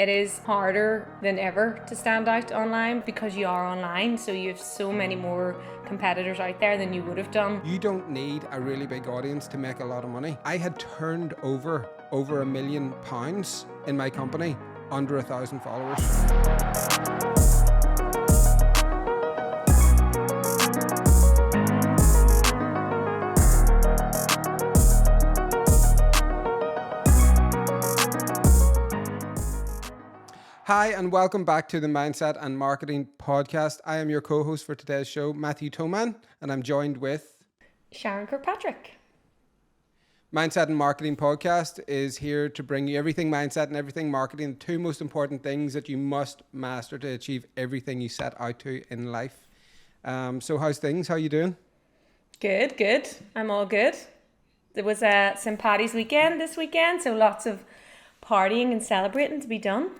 It is harder than ever to stand out online because you are online, so you have so many more competitors out there than you would have done. You don't need a really big audience to make a lot of money. I had turned over £1 million in my company under 1,000 followers. Hi, and welcome back to the Mindset and Marketing Podcast. I am your co-host for today's show, Matthew Toman, and I'm joined with Sharon Kirkpatrick. Mindset and Marketing Podcast is here to bring you everything mindset and everything marketing, the two most important things that you must master to achieve everything you set out to in life. So how's things? How are you doing? Good. I'm all good. There was a St. Paddy's weekend this weekend, so lots of partying and celebrating to be done.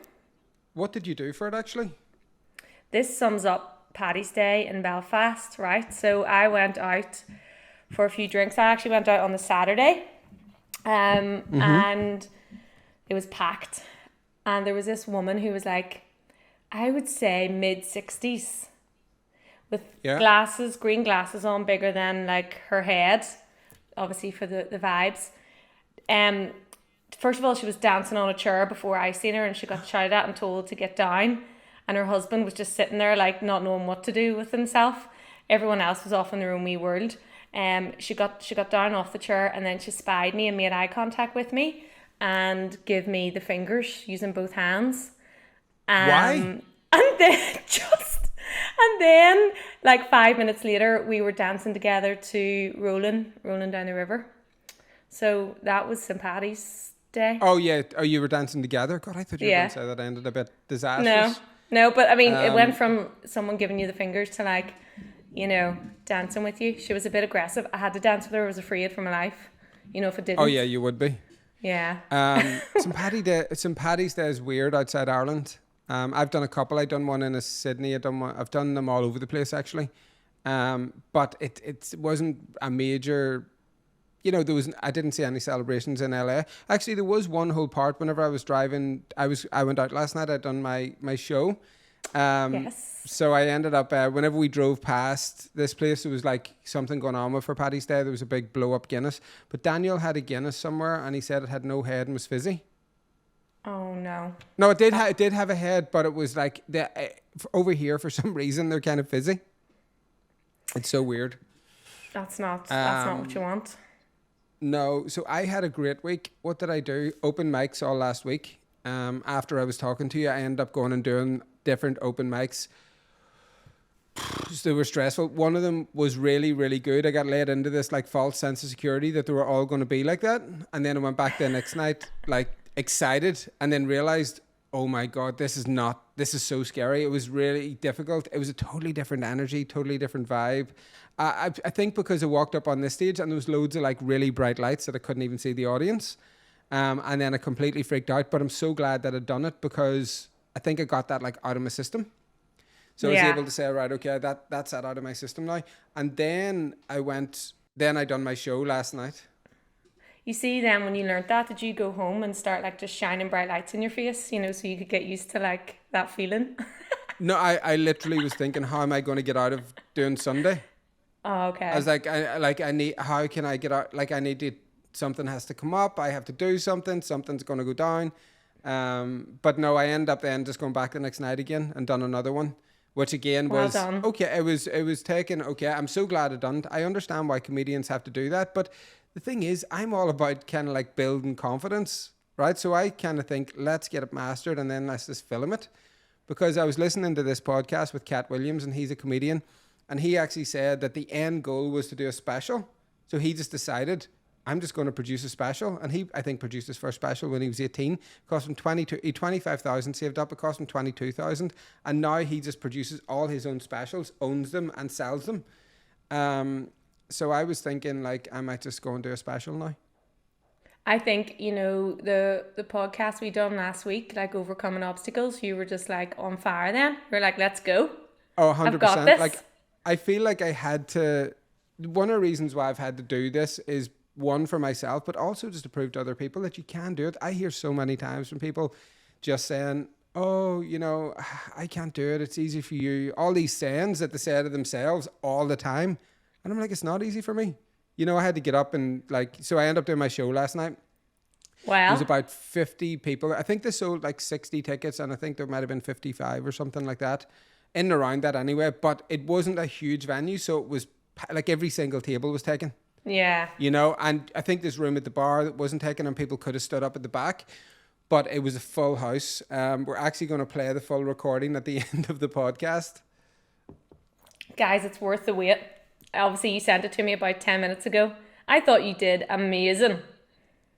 What did you do for it actually? This sums up Paddy's Day in Belfast, right? So I went out for a few drinks. I actually went out on the Saturday, and it was packed. And there was this woman who was like, I would say mid-60s, with glasses, green glasses on, bigger than like her head, obviously for the vibes. First of all, she was dancing on a chair before I seen her, and she got shouted at and told to get down. And her husband was just sitting there, like not knowing what to do with himself. Everyone else was off in their own wee world. She got down off the chair, and then she spied me and made eye contact with me and gave me the fingers using both hands. Why? And then like 5 minutes later, we were dancing together to rolling down the river. So that was St. Paddy's Day. Oh yeah. Oh, you were dancing together? God, I thought you were going to say that ended a bit disastrous. No, but I mean, it went from someone giving you the fingers to like, dancing with you. She was a bit aggressive. I had to dance with her. I was afraid for my life. If it didn't. Oh yeah, you would be. Yeah. St. Paddy's Day is weird outside Ireland. I've done a couple. I've done one in Sydney. I've done them all over the place actually. But it wasn't a major. I didn't see any celebrations in LA. Actually, there was one whole part whenever I was driving. I went out last night. I'd done my show. Yes. So I ended up, whenever we drove past this place, there was like something going on with for Paddy's Day. There was a big blow up Guinness. But Daniel had a Guinness somewhere and he said it had no head and was fizzy. Oh, no. No, it did have a head, but it was like, over here for some reason, they're kind of fizzy. It's so weird. That's not what you want. No, so I had a great week. What did I do? Open mics all last week. After I was talking to you, I ended up going and doing different open mics. They were stressful. One of them was really, really good. I got led into this like false sense of security that they were all going to be like that. And then I went back the next night, like excited, and then realized, oh my God, this is so scary. It was really difficult. It was a totally different energy, totally different vibe. I think because I walked up on this stage and there was loads of like really bright lights that I couldn't even see the audience. And then I completely freaked out, but I'm so glad that I'd done it because I think I got that like out of my system. So I was able to say, right, okay, that's that out of my system now. And then I done my show last night. You see, then when you learned that, did you go home and start like just shining bright lights in your face, so you could get used to like that feeling? No, I literally was thinking, how am I going to get out of doing Sunday? Oh, okay. I was like, how can I get out? Like, something has to come up. I have to do something. Something's going to go down. But no, I end up then just going back the next night again and done another one, which again was okay. It was taken. Okay. I'm so glad I done it. I understand why comedians have to do that. But the thing is, I'm all about kind of like building confidence, right? So I kind of think, let's get it mastered and then let's just film it. Because I was listening to this podcast with Cat Williams and he's a comedian. And he actually said that the end goal was to do a special. So he just decided, I'm just going to produce a special. And he, I think, produced his first special when he was 18. It cost him 25,000 saved up. It cost him 22,000. And now he just produces all his own specials, owns them and sells them. So I was thinking like, I might just go and do a special now. I think, the podcast we done last week, like overcoming obstacles, you were just like on fire then. You're like, let's go. Oh, 100%. I've got this. Like, I feel like I had to, one of the reasons why I've had to do this is one for myself, but also just to prove to other people that you can do it. I hear so many times from people just saying, oh, I can't do it. It's easy for you. All these sayings that they say to themselves all the time. And I'm like, it's not easy for me. I had to get up and so I ended up doing my show last night. Wow. There was about 50 people. I think they sold 60 tickets, and I think there might have been 55 or something like that. In and around that anyway. But it wasn't a huge venue, so it was every single table was taken. Yeah. And I think there's room at the bar that wasn't taken, and people could have stood up at the back. But it was a full house. We're actually going to play the full recording at the end of the podcast. Guys, it's worth the wait. Obviously, you sent it to me about 10 minutes ago. I thought you did amazing.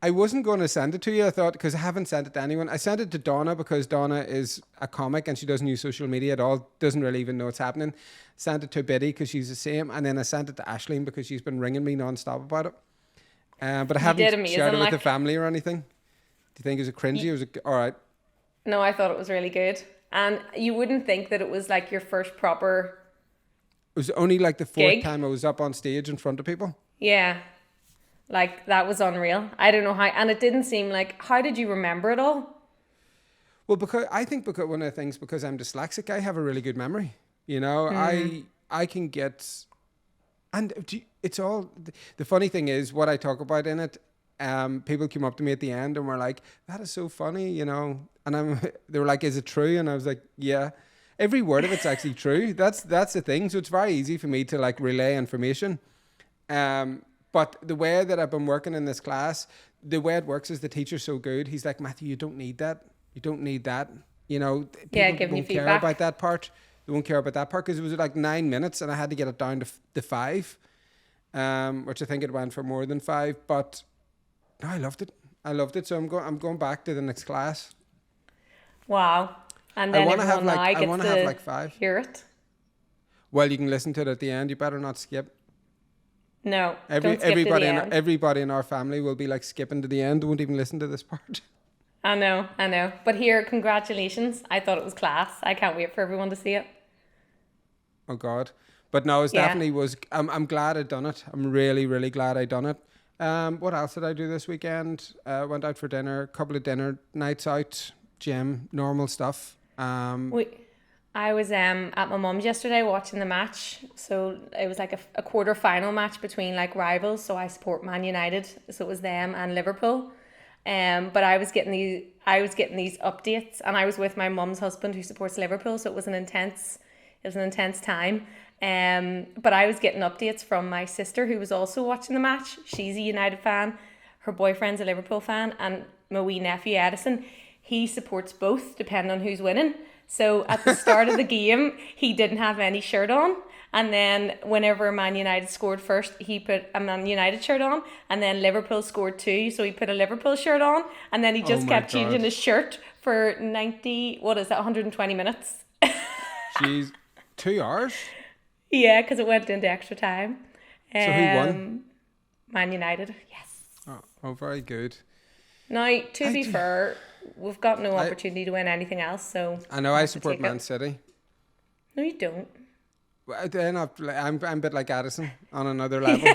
I wasn't going to send it to you, I thought, because I haven't sent it to anyone. I sent it to Donna because Donna is a comic and she doesn't use social media at all, doesn't really even know what's happening. Sent it to Biddy because she's the same, and then I sent it to Aisling because she's been ringing me non-stop about it. But I haven't shared it with the family or anything. Do you think it was cringy or was it all right? No, I thought it was really good. And you wouldn't think that it was your first proper... It was only the fourth gig time I was up on stage in front of people. Yeah. That was unreal. I don't know how, and it didn't seem how did you remember it all? Well, because one of the things, because I'm dyslexic, I have a really good memory. I can get, and it's all, the funny thing is what I talk about in it, people came up to me at the end and were like, that is so funny, and they were like, is it true? And I was like, yeah. Every word of it's actually true. That's the thing. So it's very easy for me to relay information. But the way that I've been working in this class, the way it works is the teacher's so good. He's like, Matthew, you don't need that. You don't need that. People giving you won't care feedback about that part. They won't care about that part because it was 9 minutes and I had to get it down to 5, which I think it went for more than 5. But no, I loved it. So I'm going back to the next class. Wow. And then everyone have 5. Hear it. Well, you can listen to it at the end. You better not skip. No, don't skip to the end. Everybody in our family will be skipping to the end. They won't even listen to this part. I know. But here, congratulations. I thought it was class. I can't wait for everyone to see it. Oh God. But no, definitely was, I'm glad I'd done it. I'm really, really glad I'd done it. What else did I do this weekend? Went out for dinner, a couple of dinner nights out, gym, normal stuff. I was at my mum's yesterday watching the match. So it was a quarter final match between rivals. So I support Man United. So it was them and Liverpool. But I was getting these updates, and I was with my mum's husband who supports Liverpool. So it was an intense time. But I was getting updates from my sister who was also watching the match. She's a United fan. Her boyfriend's a Liverpool fan, and my wee nephew Edison, he supports both depending on who's winning. So at the start of the game, he didn't have any shirt on. And then whenever Man United scored first, he put a Man United shirt on. And then Liverpool scored 2, so he put a Liverpool shirt on. And then he just kept changing his shirt for 120 minutes. Jeez, 2 hours? Yeah, because it went into extra time. So who won? Man United, yes. Oh, very good. Now, to be fair, we've got no opportunity to win anything else, so... I know I support Man City. No, you don't. Well, I'm a bit like Addison on another level.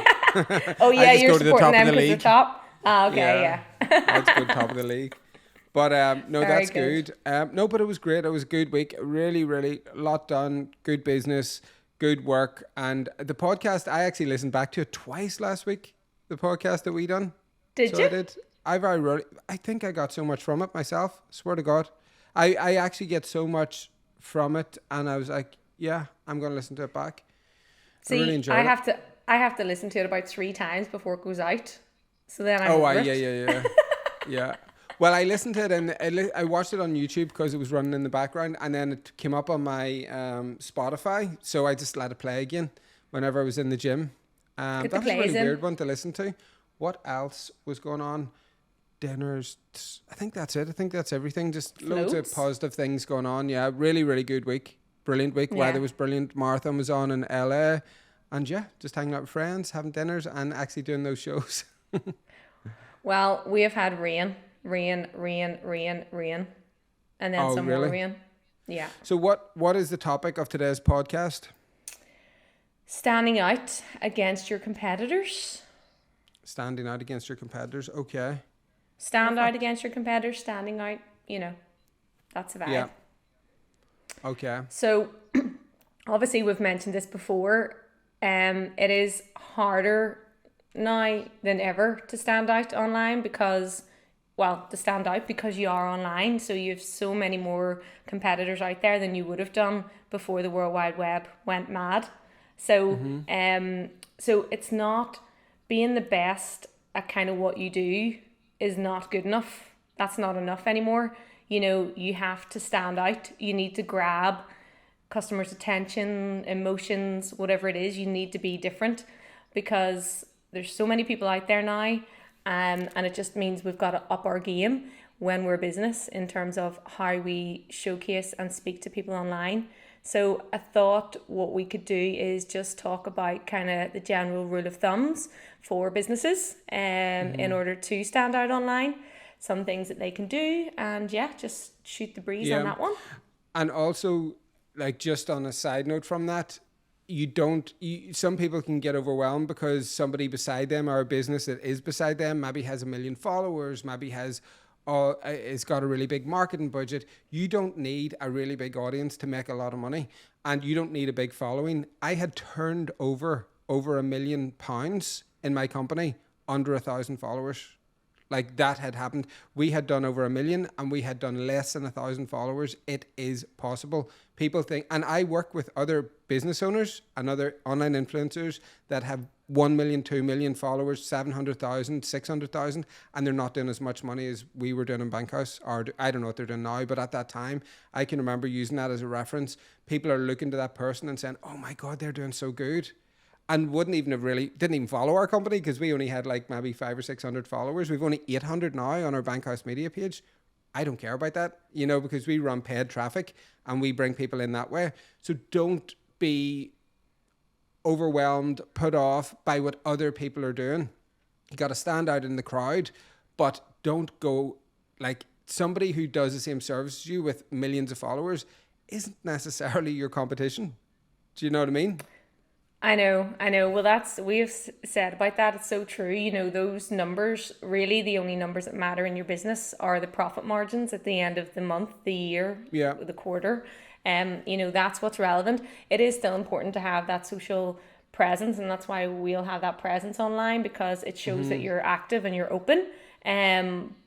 Oh yeah, you're supporting them because they're top? Okay, yeah. That's good, top of the league. But no, Very that's good. No, but it was great. It was a good week. Really, really, a lot done. Good business, good work. And the podcast, I actually listened back to it twice last week, the podcast that we done. Did you? I did. I think I got so much from it myself. Swear to God. I actually get so much from it, and I was like, yeah, I'm going to listen to it back. See, I really enjoyed it. I have to listen to it about 3 times before it goes out. So then I'm over it. Yeah. Well, I listened to it and I watched it on YouTube because it was running in the background, and then it came up on my Spotify, so I just let it play again whenever I was in the gym. That was a really weird one to listen to. What else was going on? Dinners. I think that's it. I think that's everything. Just loads of positive things going on. Yeah, really, really good week. Brilliant week. Yeah. Weather was brilliant. Marathon was on in LA. And yeah, just hanging out with friends, having dinners, and actually doing those shows. Well, we have had rain. And then some more rain. Yeah. So what is the topic of today's podcast? Standing out against your competitors. Standing out against your competitors. Okay. Stand out against your competitors, standing out, That's the vibe. Yeah. Okay. So obviously we've mentioned this before. It is harder now than ever to stand out online because you are online. So you have so many more competitors out there than you would have done before the World Wide Web went mad. So so it's not being the best at kind of what you do is not good enough. That's not enough anymore. You know, you have to stand out. You need to grab customers' attention, emotions, whatever it is. You need to be different because there's so many people out there now, and it just means we've got to up our game when we're a business in terms of how we showcase and speak to people online. So I thought what we could do is just talk about kind of the general rule of thumbs for businesses in order to stand out online, some things that they can do, and just shoot the breeze on that one. And also, like, just on a side note from that, some people can get overwhelmed because somebody beside them or a business that is beside them maybe has 1 million followers, maybe it's got a really big marketing budget. You don't need a really big audience to make a lot of money, and you don't need a big following. I had turned over £1 million in my company under 1,000 followers. Like, that had happened. We had done over 1 million and we had done less than 1,000 followers. It is possible. People think, and I work with other business owners and other online influencers that have 1 million, 2 million followers, 700,000, 600,000, and they're not doing as much money as we were doing in Bankhouse, or I don't know what they're doing now, but at that time, I can remember using that as a reference. People are looking to that person and saying, oh my God, they're doing so good. And didn't even follow our company because we only had like maybe 500 or 600 followers. We've only 800 now on our Bankhouse media page. I don't care about that, because we run paid traffic and we bring people in that way. So don't be overwhelmed, put off by what other people are doing. You got to stand out in the crowd, but don't go like somebody who does the same service as you with millions of followers isn't necessarily your competition. Do you know what I mean? I know. Well, we've said about that. It's so true. Those numbers, really the only numbers that matter in your business are the profit margins at the end of the month, the year, the quarter. That's what's relevant. It is still important to have that social presence, and that's why we'll have that presence online, because it shows that you're active and you're open.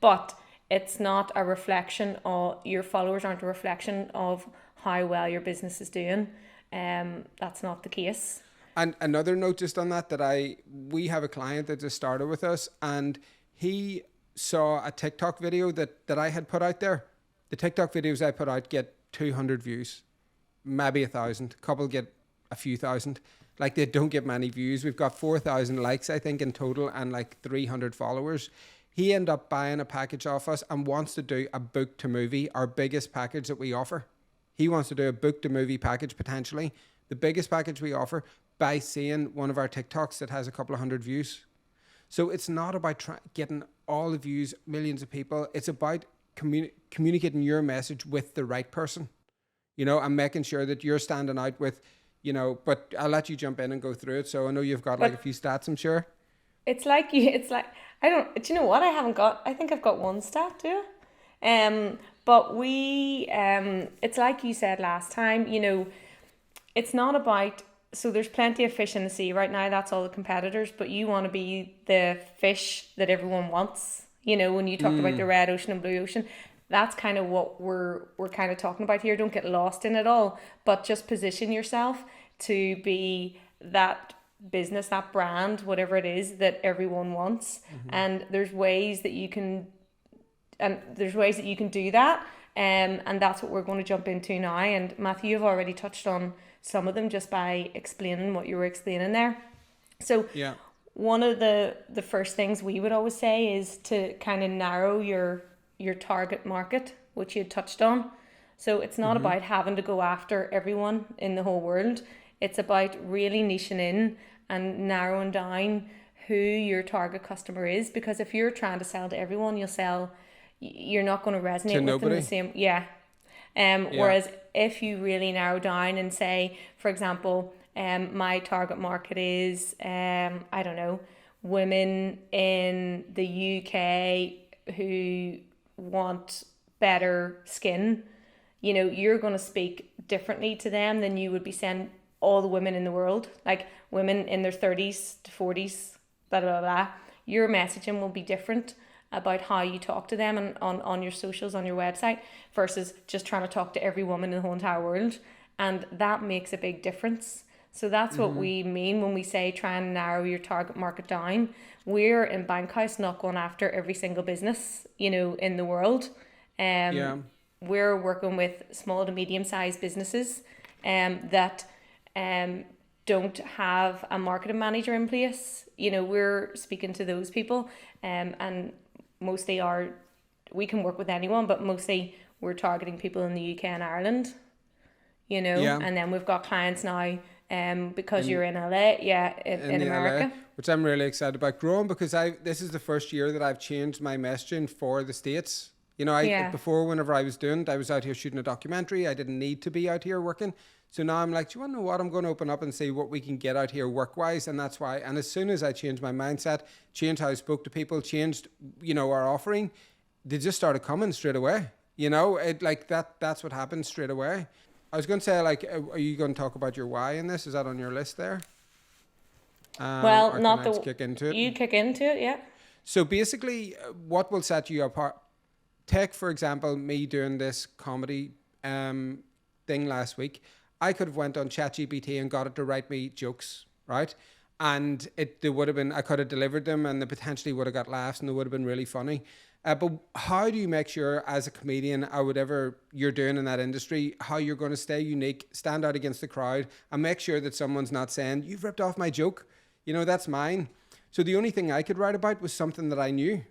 But it's not a reflection of your followers aren't a reflection of how well your business is doing. That's not the case. And another note just on that we have a client that just started with us, and he saw a TikTok video that I had put out there. The TikTok videos I put out get 200 views, maybe 1,000. Couple get a few thousand. Like, they don't get many views. We've got 4,000 likes, I think, in total, and like 300 followers. He ended up buying a package off us and wants to do a book to movie, our biggest package that we offer. He wants to do a book to movie package, potentially the biggest package we offer, by seeing one of our TikToks that has a couple of hundred views. So it's not about getting all the views, millions of people. It's about communicating your message with the right person, and making sure that you're standing out with, but I'll let you jump in and go through it. So I know you've got like a few stats, I'm sure. Do you know what? I think I've got one stat too. But it's like you said last time, it's not about, so there's plenty of fish in the sea right now. That's all the competitors, but you want to be the fish that everyone wants. When you talked about the red ocean and blue ocean, that's kind of what we're kind of talking about here. Don't get lost in it all, but just position yourself to be that business, that brand, whatever it is that everyone wants. And there's ways that you can do that. And that's what we're going to jump into now. And Matthew, you've already touched on some of them just by explaining what you were explaining there. So one of the first things we would always say is to kind of narrow your target market, which you had touched on. So it's not about having to go after everyone in the whole world. It's about really niching in and narrowing down who your target customer is, because if you're trying to sell to everyone, you're not going to resonate with them the same. Whereas if you really narrow down and say, for example, my target market is, I don't know, women in the UK who want better skin, you know, you're going to speak differently to them than you would be saying all the women in the world, like women in their 30s to 40s, blah, blah, blah. Your messaging will be different about how you talk to them and on your socials, on your website, versus just trying to talk to every woman in the whole entire world. And that makes a big difference. So that's what we mean when we say try and narrow your target market down. We're in Bankhouse not going after every single business, you know, in the world. We're working with small to medium sized businesses that don't have a marketing manager in place. You know, we're speaking to those people, and mostly we can work with anyone, but mostly we're targeting people in the UK and Ireland, you know, and then we've got clients now because you're in LA, in America. LA, which I'm really excited about growing, because this is the first year that I've changed my messaging for the States. You know, before, whenever I was doing it, I was out here shooting a documentary. I didn't need to be out here working. So now I'm like, do you want to know what? I'm going to open up and see what we can get out here work-wise. And that's why. And as soon as I changed my mindset, changed how I spoke to people, changed, you know, our offering, they just started coming straight away. You know, that's what happened straight away. I was going to say, like, are you going to talk about your why in this? Is that on your list there? Well, not the... Kick into it? You kick into it, yeah. So basically, what will set you apart? Take, for example, me doing this comedy thing last week. I could have went on ChatGPT and got it to write me jokes, right? And they would have been, I could have delivered them and they potentially would have got laughs and they would have been really funny. But how do you make sure as a comedian or whatever you're doing in that industry, how you're going to stay unique, stand out against the crowd, and make sure that someone's not saying, you've ripped off my joke, you know, that's mine. So the only thing I could write about was something that I knew,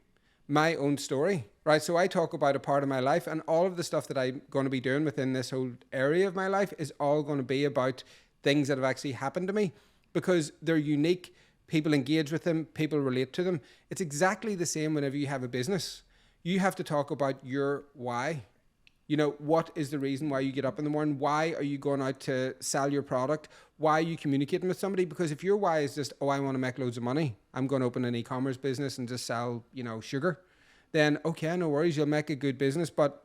my own story, right? So I talk about a part of my life, and all of the stuff that I'm going to be doing within this whole area of my life is all going to be about things that have actually happened to me, because they're unique. People engage with them, people relate to them. It's exactly the same whenever you have a business. You have to talk about your why. You know, what is the reason why you get up in the morning? Why are you going out to sell your product? Why are you communicating with somebody? Because if your why is just, oh, I want to make loads of money, I'm going to open an e-commerce business and just sell, you know, sugar, then okay, no worries, you'll make a good business. But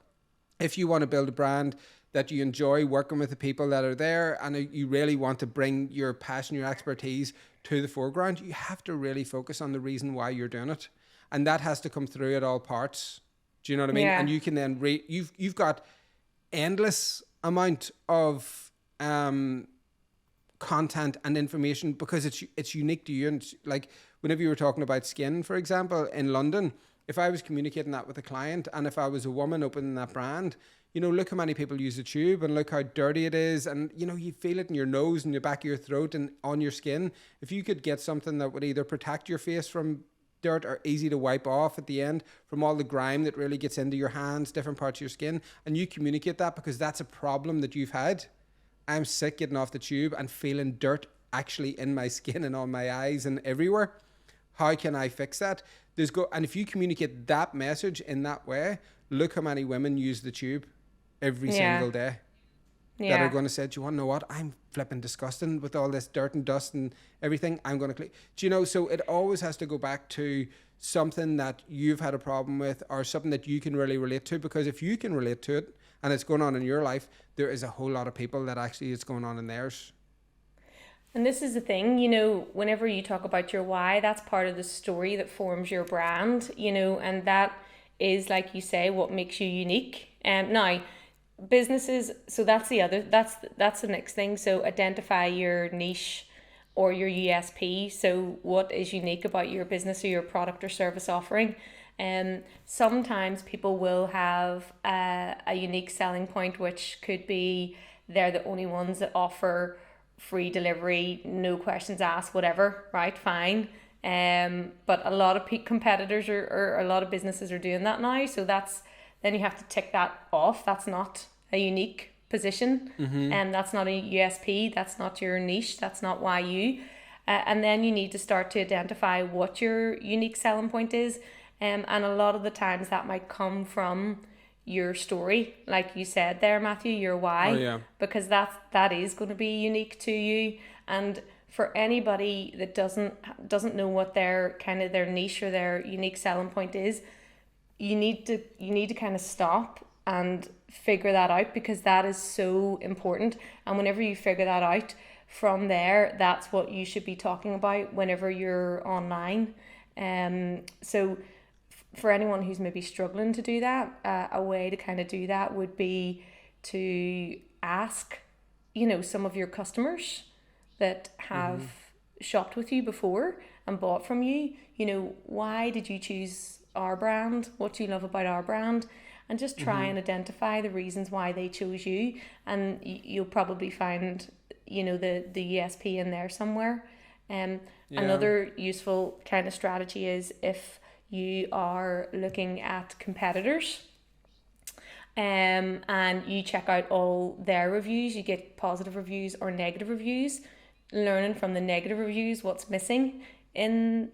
if you want to build a brand that you enjoy working with the people that are there, and you really want to bring your passion, your expertise to the foreground, you have to really focus on the reason why you're doing it. And that has to come through at all parts. Do you know what I mean? Yeah. And you can then you've got endless amount of content and information, because it's unique to you. And like whenever you were talking about skin, for example, in London, if I was communicating that with a client, and if I was a woman opening that brand, you know, look how many people use the tube and look how dirty it is. And, you know, you feel it in your nose and the back of your throat and on your skin. If you could get something that would either protect your face from dirt or easy to wipe off at the end from all the grime that really gets into your hands, different parts of your skin, and you communicate that because that's a problem that you've had. I'm sick getting off the tube and feeling dirt actually in my skin and on my eyes and everywhere. How can I fix that? And if you communicate that message in that way, look how many women use the tube every single day that are going to say, do you want to know what? I'm flipping disgusting with all this dirt and dust and everything. I'm going to clean. Do you know, so it always has to go back to something that you've had a problem with or something that you can really relate to, because if you can relate to it and it's going on in your life, there is a whole lot of people that actually it's going on in theirs. And this is the thing, you know, whenever you talk about your why, that's part of the story that forms your brand, you know, and that is, like you say, what makes you unique. Now, businesses, so that's the next thing. So identify your niche or your USP. So what is unique about your business or your product or service offering? Sometimes people will have a unique selling point, which could be they're the only ones that offer free delivery, no questions asked, whatever, right? Fine. But a lot of competitors or a lot of businesses are doing that now. So then you have to tick that off. That's not a unique position, and that's not a USP. That's not your niche. That's not why you. And then you need to start to identify what your unique selling point is. And a lot of the times that might come from your story, like you said there, Matthew, your why. Oh, yeah. Because that is going to be unique to you. And for anybody that doesn't know what their niche or their unique selling point is, you need to kind of stop and figure that out, because that is so important. And whenever you figure that out, from there, that's what you should be talking about whenever you're online. So for anyone who's maybe struggling to do that, a way to kind of do that would be to ask, some of your customers that have shopped with you before and bought from you, why did you choose our brand? What do you love about our brand? And just try and identify the reasons why they chose you. And you'll probably find, the USP in there somewhere. Another useful kind of strategy is if you are looking at competitors, and you check out all their reviews, you get positive reviews or negative reviews, learning from the negative reviews what's missing in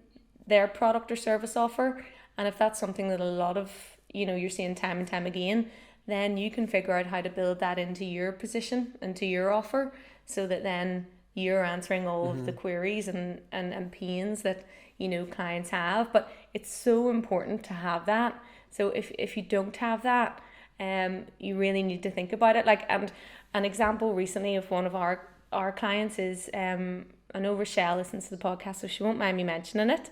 their product or service offer. And if that's something that a lot of, you're seeing time and time again, then you can figure out how to build that into your position, into your offer, so that then you're answering all of the queries and pains that, clients have. But it's so important to have that. So if you don't have that, you really need to think about it. Like, and an example recently of one of our clients is, I know Rochelle listens to the podcast, so she won't mind me mentioning it.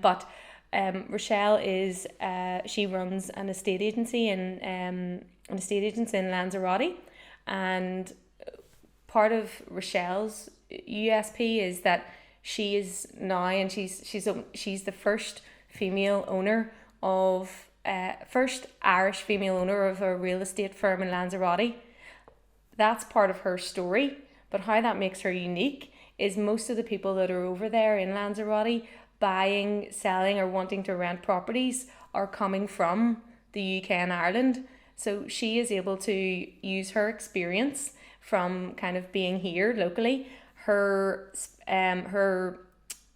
But Rochelle is she runs an estate agency in Lanzarote, and part of Rochelle's USP is that she is now, and she's the first female owner of first Irish female owner of a real estate firm in Lanzarote. That's part of her story, but how that makes her unique is most of the people that are over there in Lanzarote buying, selling, or wanting to rent properties are coming from the UK and Ireland. So she is able to use her experience from kind of being here locally, her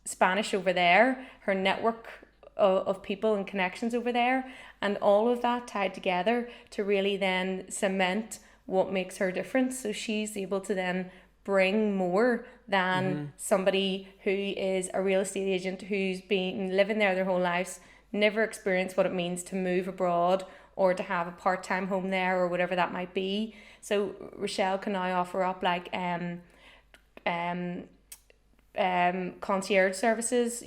Spanish over there, her network of people and connections over there, and all of that tied together to really then cement what makes her different. So she's able to then bring more than somebody who is a real estate agent who's been living there their whole lives, never experienced what it means to move abroad or to have a part-time home there or whatever that might be. So Rochelle can now offer up like concierge services,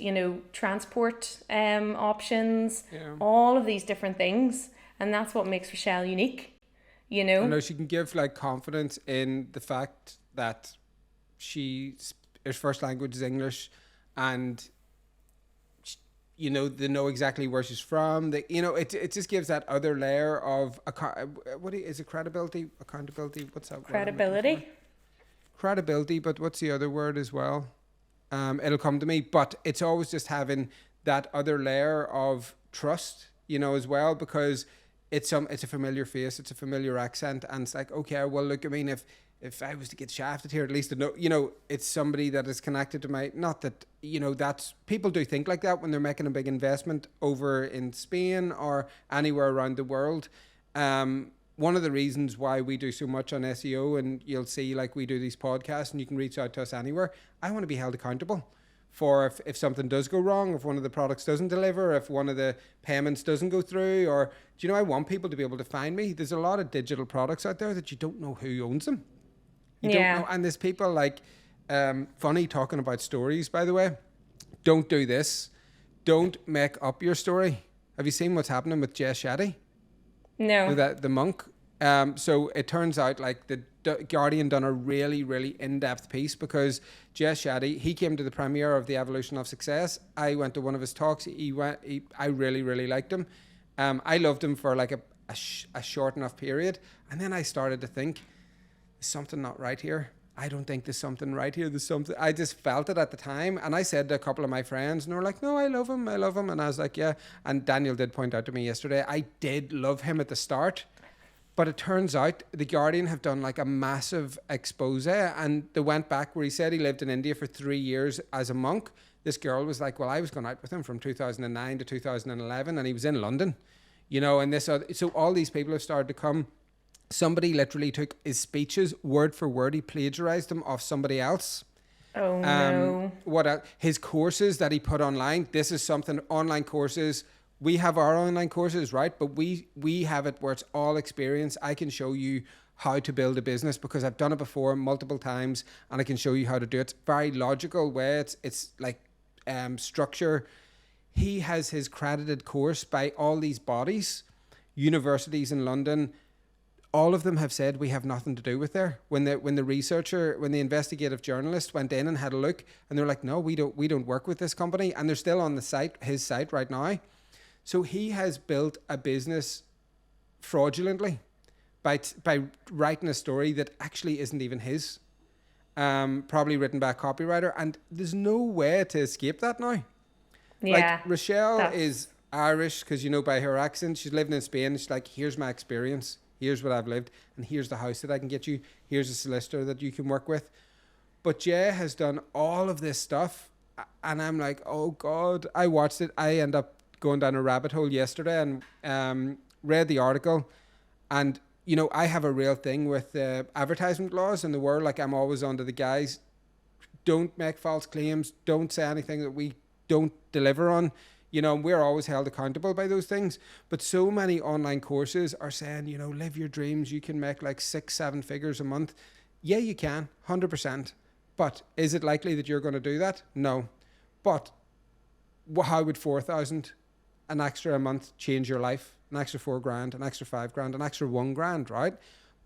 transport options, all of these different things, and that's what makes Rochelle unique. I know she can give like confidence in the fact that her first language is English, and they know exactly where she's from. It just gives that other layer of credibility, accountability. What's that? Credibility, but what's the other word as well? It'll come to me. But it's always just having that other layer of trust, as well, because it's a familiar face, it's a familiar accent, and it's like, okay, well, look, I mean, if I was to get shafted here, at least to know, it's somebody that is connected to my, not that, that's, people do think like that when they're making a big investment over in Spain or anywhere around the world. One of the reasons why we do so much on SEO, and you'll see like we do these podcasts and you can reach out to us anywhere, I want to be held accountable for if something does go wrong, if one of the products doesn't deliver, if one of the payments doesn't go through, or I want people to be able to find me. There's a lot of digital products out there that you don't know who owns them. You don't know, and there's people like, funny talking about stories, by the way. Don't do this. Don't make up your story. Have you seen what's happening with Jess Shetty? No. The monk. So it turns out like the Guardian done a really, really in-depth piece, because Jess Shetty, he came to the premiere of The Evolution of Success. I went to one of his talks. I really, really liked him. I loved him for like a short enough period. And then I started to think, there's something not right here. I don't think there's something right here. There's something. I just felt it at the time. And I said to a couple of my friends, and they were like, no, I love him. And I was like, yeah. And Daniel did point out to me yesterday, I did love him at the start. But it turns out the Guardian have done like a massive expose, and they went back where he said he lived in India for 3 years as a monk. This girl was like, well, I was going out with him from 2009 to 2011, and he was in London, and so all these people have started to come. Somebody literally took his speeches word for word. He plagiarized them off somebody else. Oh, no. His courses that he put online, this is something, online courses We have our online courses, right? But we have it where it's all experience. I can show you how to build a business because I've done it before multiple times, and I can show you how to do it. Very logical way. It's like structure. He has his credited course by all these bodies, universities in London. All of them have said we have nothing to do with there. When the investigative journalist went in and had a look, and they're like, no, we don't work with this company, and they're still on his site right now. So he has built a business fraudulently by writing a story that actually isn't even his. Probably written by a copywriter, and there's no way to escape that now. Yeah. Like Rochelle is Irish because, by her accent, she's living in Spain. She's like, here's my experience. Here's what I've lived, and here's the house that I can get you. Here's a solicitor that you can work with. But Jay has done all of this stuff, and I'm like, oh God. I watched it. I end up going down a rabbit hole yesterday and read the article. And, I have a real thing with advertisement laws in the world. Like, I'm always under the guys, don't make false claims. Don't say anything that we don't deliver on. We're always held accountable by those things. But so many online courses are saying, live your dreams. You can make like 6-7 figures a month. Yeah, you can, 100%. But is it likely that you're going to do that? No. But how would 4,000, an extra a month, change your life? An extra $4,000, an extra $5,000, an extra $1,000, right?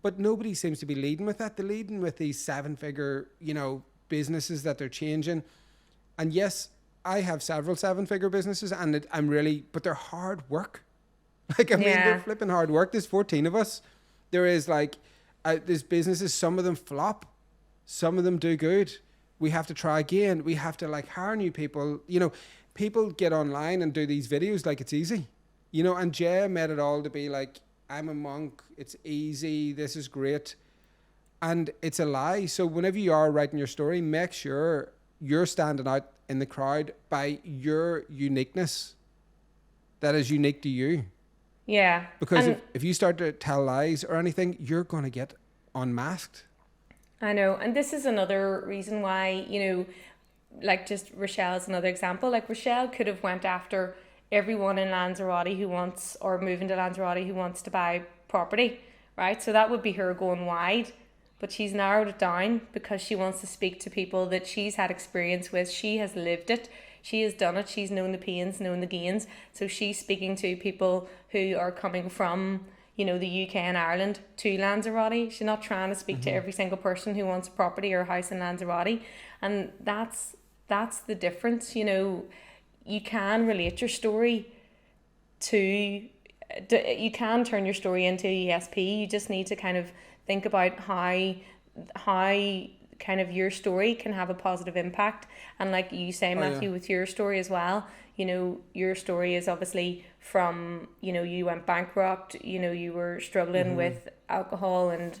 But nobody seems to be leading with that. They're leading with these 7-figure, businesses that they're changing. And yes, I have several 7-figure businesses, and but they're hard work. They're flipping hard work. There's 14 of us. There is there's businesses, some of them flop, some of them do good. We have to try again. We have to hire new people. People get online and do these videos like it's easy, and Jay made it all to be like, I'm a monk. It's easy. This is great. And it's a lie. So whenever you are writing your story, make sure you're standing out in the crowd by your uniqueness that is unique to you. Yeah. Because if you start to tell lies or anything, you're going to get unmasked. I know. And this is another reason why, just Rochelle is another example. Like, Rochelle could have went after everyone in Lanzarote or moving to Lanzarote who wants to buy property, right? So that would be her going wide. But she's narrowed it down because she wants to speak to people that she's had experience with. She has lived it. She has done it. She's known the pains, known the gains. So she's speaking to people who are coming from, the UK and Ireland to Lanzarote. She's not trying to speak to every single person who wants a property or a house in Lanzarote. And that's the difference. You can relate your story you can turn your story into ESP. You just need to kind of think about how kind of your story can have a positive impact. And like you say, Matthew, with your story as well, your story is obviously from, you went bankrupt, you were struggling with alcohol and,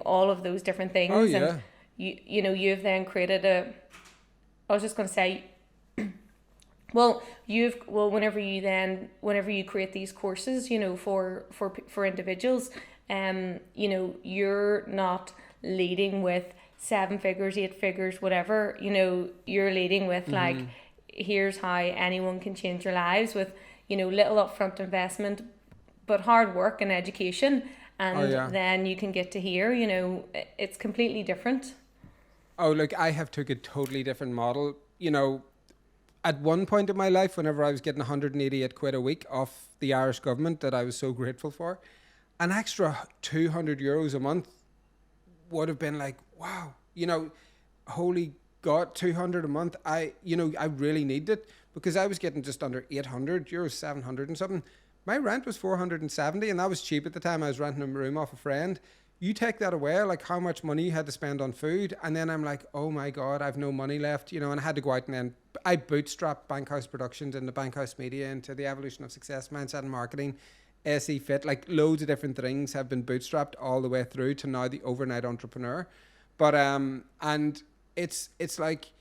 all of those different things. Oh, yeah. And you've then created I was just going to say, whenever you create these courses, for individuals, you're not leading with 7 figures, 8 figures, whatever, you're leading with here's how anyone can change their lives with, little upfront investment, but hard work and education. And then you can get to here, it's completely different. Oh, look, I have took a totally different model, At one point in my life, whenever I was getting 188 quid a week off the Irish government that I was so grateful for, an extra 200 euros a month would have been like, wow, holy God, 200 a month. I really needed it because I was getting just under 800 euros, 700 and something. My rent was 470 and that was cheap at the time. I was renting a room off a friend. You take that away, like how much money you had to spend on food. And then I'm like, oh my God, I've no money left, and I had to go out and then I bootstrapped Bankhouse Productions and the Bankhouse Media into the Evolution of Success Mindset and Marketing, SE Fit, like loads of different things have been bootstrapped all the way through to now the overnight entrepreneur. But, and it's like,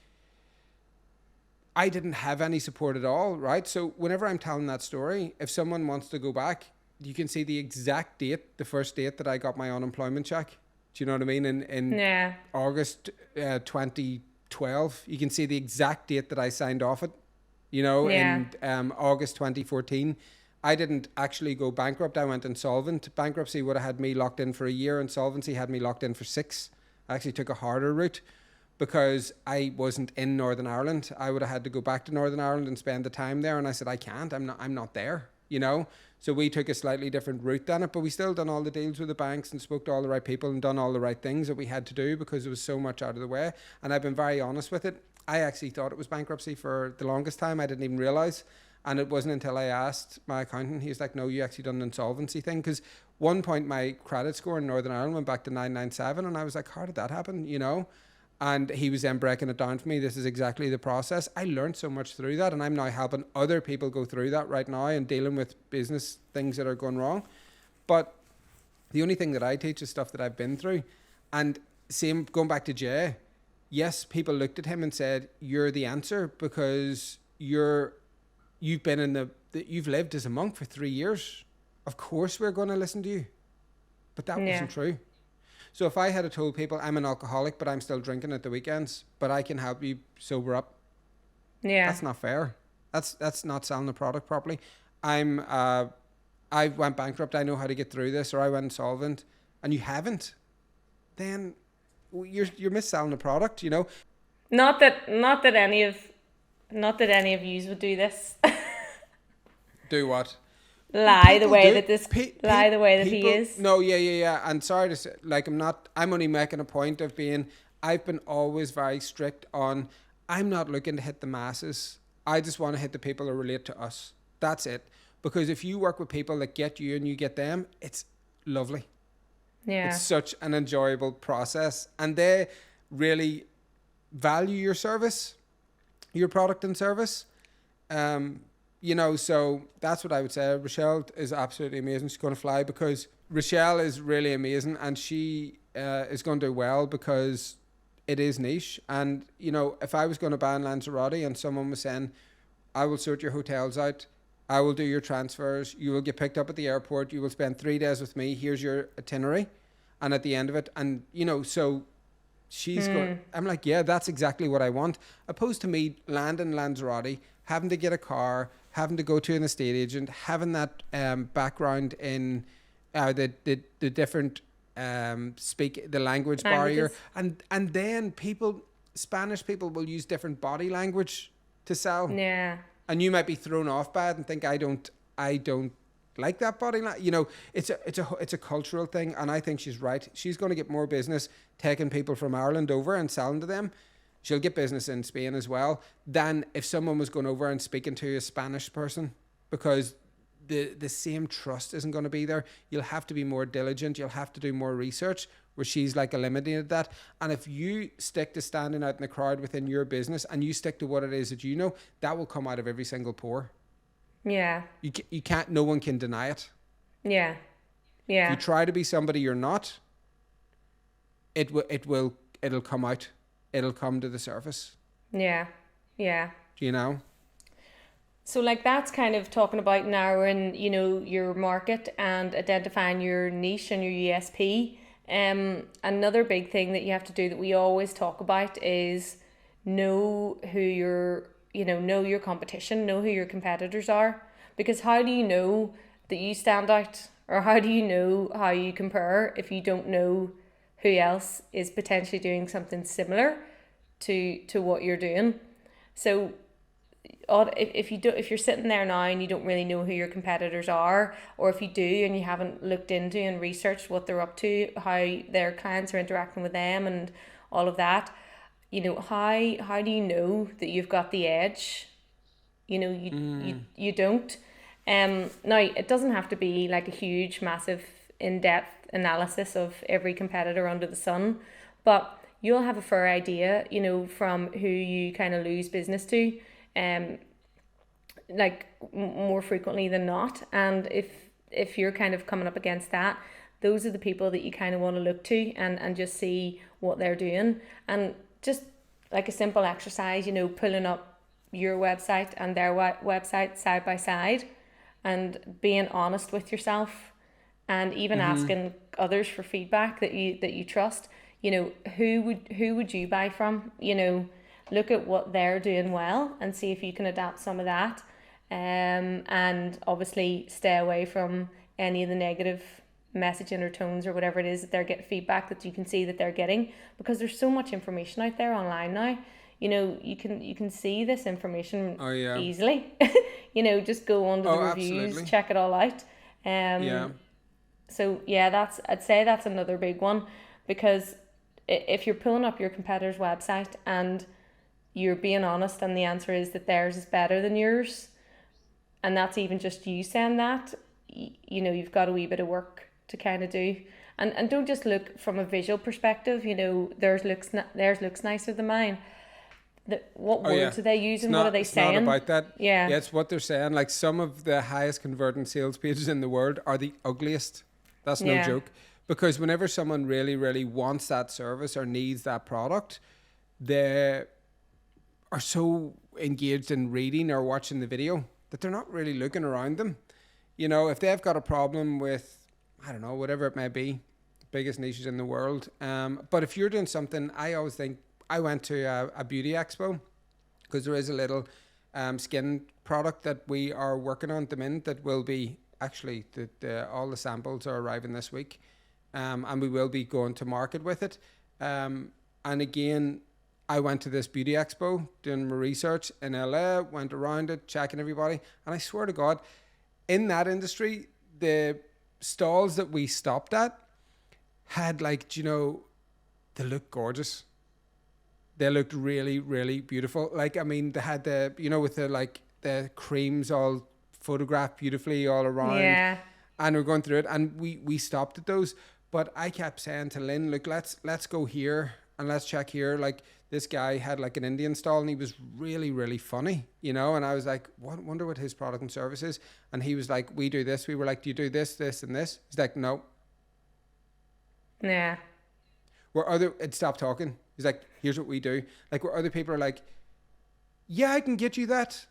I didn't have any support at all, right? So whenever I'm telling that story, if someone wants to go back, you can see the exact date, the first date that I got my unemployment check. Do you know what I mean? In August 2012, you can see the exact date that I signed off it. Yeah. in August 2014. I didn't actually go bankrupt. I went insolvent. Bankruptcy would have had me locked in for a year. Insolvency had me locked in for 6. I actually took a harder route because I wasn't in Northern Ireland. I would have had to go back to Northern Ireland and spend the time there. And I said, I can't. I'm not there, So we took a slightly different route than it, but we still done all the deals with the banks and spoke to all the right people and done all the right things that we had to do because there was so much out of the way. And I've been very honest with it. I actually thought it was bankruptcy for the longest time. I didn't even realize. And it wasn't until I asked my accountant, he was like, no, you actually done an insolvency thing. Because one point my credit score in Northern Ireland went back to 997. And I was like, how did that happen? And he was then breaking it down for me. This is exactly the process. I learned so much through that. And I'm now helping other people go through that right now and dealing with business things that are going wrong. But the only thing that I teach is stuff that I've been through. And same, going back to Jay, yes, people looked at him and said, you're the answer because you've been you've lived as a monk for 3 years. Of course we're going to listen to you. But that wasn't true. So if I had told people I'm an alcoholic, but I'm still drinking at the weekends, but I can help you sober up. Yeah. That's not fair. That's not selling the product properly. I went bankrupt. I know how to get through this, or I went insolvent, and you haven't. Then you're mis-selling the product, Not that any of yous would do this. Do what? Lie the way that he is. No, yeah. And sorry to say, I'm only making a point of I've been always very strict on, I'm not looking to hit the masses. I just want to hit the people who relate to us. That's it. Because if you work with people that get you and you get them, it's lovely. Yeah. It's such an enjoyable process. And they really value your service, your product and service. So that's what I would say. Rochelle is absolutely amazing. She's going to fly because Rochelle is really amazing and she is going to do well because it is niche. And, if I was going to ban Lanzarote and someone was saying, I will sort your hotels out, I will do your transfers, you will get picked up at the airport, you will spend 3 days with me, here's your itinerary. And at the end of it, and, so she's going, I'm like, yeah, that's exactly what I want. Opposed to me landing Lanzarote, having to get a car, having to go to an estate agent, having that background in the different speak the language barrier, and then Spanish people will use different body language to sell. Yeah. And you might be thrown off by it and think I don't like that body language. It's a cultural thing, and I think she's right. She's going to get more business taking people from Ireland over and selling to them. She'll get business in Spain as well than if someone was going over and speaking to a Spanish person, because the same trust isn't going to be there. You'll have to be more diligent. You'll have to do more research, where she's eliminated that. And if you stick to standing out in the crowd within your business and you stick to what it is that that will come out of every single pore. Yeah. You can't, no one can deny it. Yeah. Yeah. If you try to be somebody you're not, it'll come out. It'll come to the surface. Yeah. Yeah. So that's kind of talking about narrowing, your market and identifying your niche and your USP. Another big thing that you have to do that we always talk about is know your competition, know who your competitors are. Because how do you know that you stand out, or how do you know how you compare if you don't know who else is potentially doing something similar to what you're doing? So if you're sitting there now and you don't really know who your competitors are, or if you do and you haven't looked into and researched what they're up to, how their clients are interacting with them and all of that, how do you know that you've got the edge? You don't. Now it doesn't have to be a huge, massive, in-depth analysis of every competitor under the sun, but you'll have a fair idea, from who you kind of lose business to, more frequently than not. And if you're kind of coming up against that, those are the people that you kind of want to look to and just see what they're doing. And just a simple exercise, pulling up your website and their website side by side and being honest with yourself, and even asking others for feedback that you trust. Who would you buy from? look at what they're doing well and see if you can adapt some of that. And obviously stay away from any of the negative messaging or tones or whatever it is that they're getting, feedback that you can see that they're getting, because there's so much information out there online now. You know, you can see this information easily. You know, just go onto the reviews, absolutely. check it all out. So yeah, I'd say that's another big one, because if you're pulling up your competitor's website and you're being honest and the answer is that theirs is better than yours, and that's even just you saying that, you know, you've got a wee bit of work to kind of do. And don't just look from a visual perspective, you know, theirs looks nicer than mine. What words are they using? What are they saying? It's not about that. Yeah, it's what they're saying. Like, some of the highest converting sales pages in the world are the ugliest. That's no joke. Because whenever someone really, really wants that service or needs that product, they are so engaged in reading or watching the video that they're not really looking around them. You know, if they've got a problem with, I don't know, whatever it may be, biggest niches in the world. But if you're doing something, I always think, I went to a beauty expo, because there is a little skin product that we are working on at the minute that will be, actually, all the samples are arriving this week. And we will be going to market with it. And again, I went to this beauty expo, doing my research in LA, went around it, checking everybody. And I swear to God, in that industry, the stalls that we stopped at had, like, you know, they looked gorgeous. They looked really, really beautiful. Like, I mean, they had the, you know, with the, like, the creams all photographed beautifully all around. Yeah. And we're going through it, and we stopped at those. But I kept saying to Lynn, look, let's go here and let's check here. Like, this guy had like an Indian stall and he was really, really funny, you know? And I was like, wonder what his product and service is. And he was like, we do this. We were like, do you do this, this, and this? He's like, no. Yeah. It stopped talking. He's like, here's what we do. Like, where other people are like, yeah, I can get you that.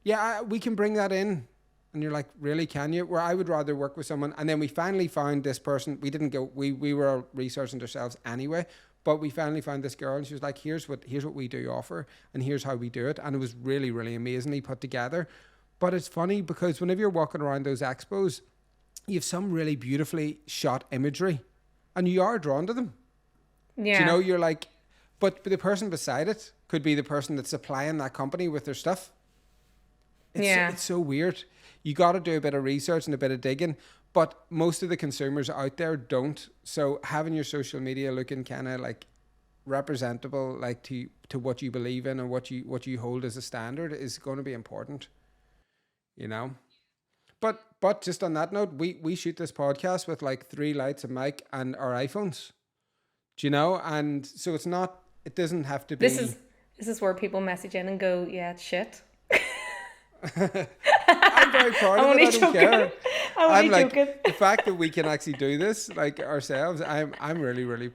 Yeah, we can bring that in. And you're like, really, can you? Where I would rather work with someone. And then we finally found this person. We didn't go, we were researching ourselves anyway, but we finally found this girl, and she was like, here's what we do offer, and here's how we do it. And it was really, really amazingly put together. But it's funny, because whenever you're walking around those expos, you have some really beautifully shot imagery, and you are drawn to them. Yeah. Do you know, you're like, but the person beside it could be the person that's supplying that company with their stuff. It's so weird. You got to do a bit of research and a bit of digging, but most of the consumers out there don't. So having your social media looking kind of like representable, like to what you believe in and what you hold as a standard, is going to be important, you know. But just on that note, we shoot this podcast with like 3 lights, a mic, and our iPhones. Do you know? And so it doesn't have to be. This is where people message in and go, yeah, it's shit. I'm very proud of it. I don't care. I'm like, joking. The fact that we can actually do this, like, ourselves, I'm really, really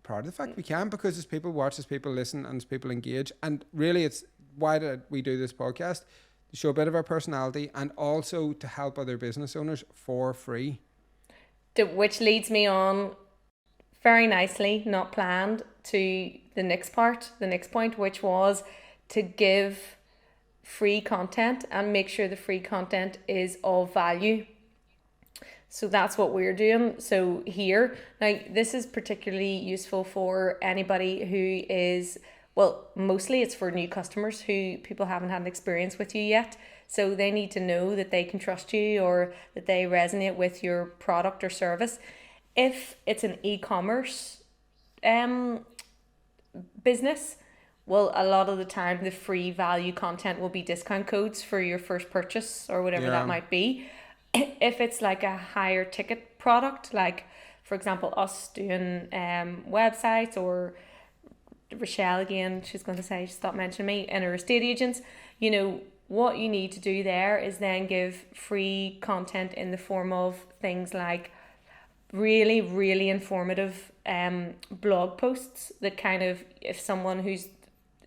proud of the fact we can, because as people watch, as people listen, and as people engage. And really, it's why did we do this podcast? To show a bit of our personality, and also to help other business owners for free. Which leads me on very nicely, not planned, to the next point, which was to give free content and make sure the free content is of value. So that's what we're doing. So here, now this is particularly useful for anybody who is, well, mostly it's for new customers who people haven't had an experience with you yet. So they need to know that they can trust you, or that they resonate with your product or service. If it's an e-commerce business, well, a lot of the time the free value content will be discount codes for your first purchase or whatever that might be. If it's like a higher ticket product, like for example us doing websites, or Rochelle again, she's going to say, stop mentioning me, and her estate agents, you know, what you need to do there is then give free content in the form of things like really, really informative blog posts that kind of, if someone who's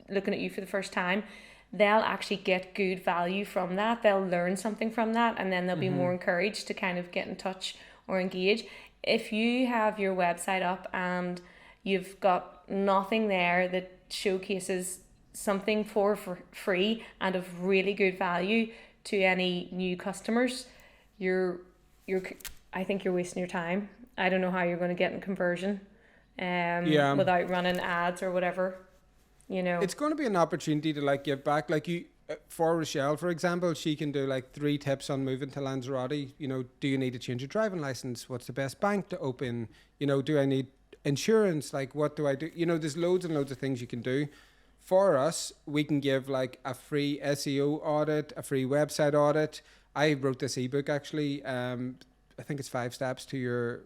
looking at you for the first time, they'll actually get good value from that. They'll learn something from that, and then they'll be more encouraged to kind of get in touch or engage. If you have your website up and you've got nothing there that showcases something for free and of really good value to any new customers, you're I think you're wasting your time. I don't know how you're going to get in conversion without running ads or whatever, you know. It's going to be an opportunity to like give back. Like you, for Rochelle, for example, she can do like 3 tips on moving to Lanzarote. You know, do you need to change your driving license? What's the best bank to open? You know, do I need insurance? Like, what do I do? You know, there's loads and loads of things you can do. For us, we can give like a free SEO audit, a free website audit. I wrote this ebook actually. I think it's 5 steps to your